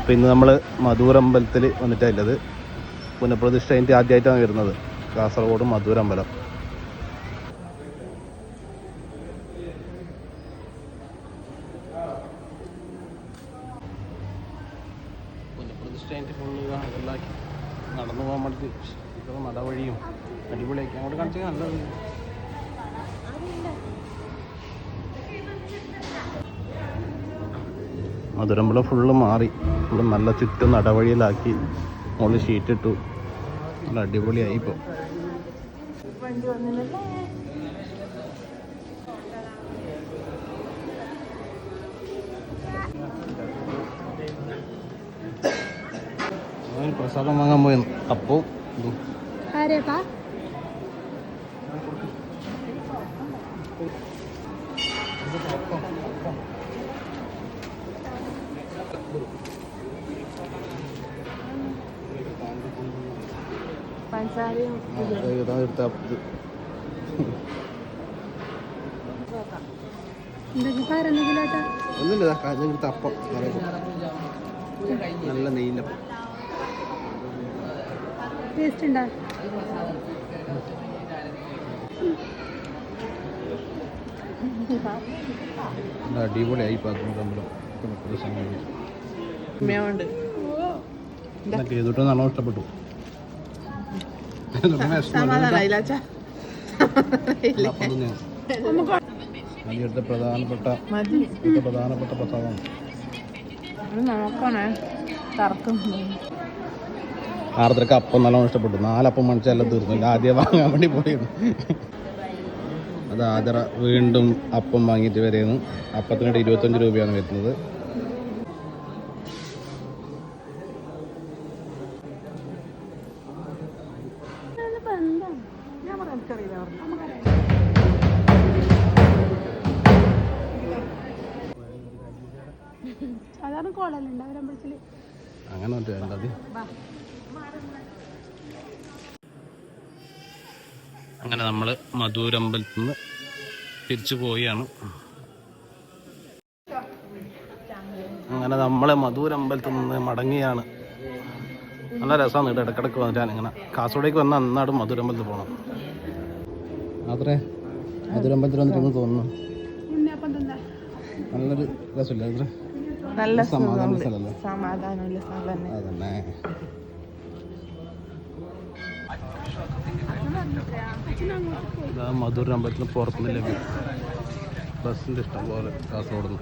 അപ്പോൾ ഇന്ന് നമ്മൾ മധൂരമ്പലത്തിൽ വന്നിട്ടുള്ളത്. പുനഃപ്രതിഷ്ഠ കഴിഞ്ഞിട്ട് ആദ്യമായിട്ടാണ് വരുന്നത് കാസർഗോഡ് മധൂരമ്പലം. പുനഃപ്രതിഷ്ഠ കഴിഞ്ഞിട്ട് ഫുള്ള് എല്ലാക്കി നടന്നു പോകാൻ വേണ്ടി ഇപ്പോൾ നടവഴിയും അടിപൊളിയാക്കി അങ്ങോട്ട് കാണിച്ചാൽ നല്ലത്. മധുരമ്പലം ഫുള്ള് മാറി, ഫുള്ള് നല്ല ചുറ്റും നടവഴിയിലാക്കി, മുകളിൽ ഷീറ്റിട്ടു, നല്ല അടിപൊളിയായി. ഇപ്പോൾ പ്രസാദം വാങ്ങാൻ പോയിരുന്നു. അപ്പോൾ ഒന്നുമില്ല, അപ്പം നല്ല നെയ്യിൻ്റെ അപ്പം ടേസ്റ്റ് ഉണ്ടോ? അടിപൊളിയായി. ചെയ്തിട്ട് നല്ലോണം ഇഷ്ടപ്പെട്ടു. നദിയുടെ പ്രധാനപ്പെട്ട പ്രസാദമാണ്. ആർദ്രക്ക് അപ്പം നല്ലോണം ഇഷ്ടപ്പെട്ടു. 4 അപ്പം മണിച്ചെല്ലാം തീർന്നില്ല, ആദ്യം വാങ്ങാൻ വേണ്ടി പോയിരുന്നു. അത് ആദ്ര വീണ്ടും അപ്പം വാങ്ങിയിട്ട് വരുന്നു. അപ്പത്തിനായിട്ട് 25 രൂപയാണ് വരുന്നത്. അങ്ങനെ അങ്ങനെ നമ്മൾ മധൂരമ്പലത്തിൽ നിന്ന് തിരിച്ചു പോവുകയാണ്. അങ്ങനെ നമ്മളെ മധൂരമ്പലത്തിൽ നിന്ന് മടങ്ങിയാണ്. നല്ല രസമാണ് കേട്ടോ. ഇടയ്ക്കിടയ്ക്ക് വന്നിട്ടാണ് ഇങ്ങനെ കാസർഗോഡേക്ക് വന്ന അന്നാട് മധുരമ്പലത്തിൽ പോകണം. അത്രേ മധുരമ്പലത്തിൽ വന്നിട്ട് തോന്നുന്നു നല്ലൊരു രസമില്ല. അത്ര നല്ല സമാധാന സ്ഥലമല്ലേ. അതന്നെ. മധുരമ്പലത്തിന് പുറത്തുനിന്ന് ലഭ്യം. ബസ്സിൻ്റെ ഇഷ്ടം പോലെ കാസർഗോഡ് നിന്ന്.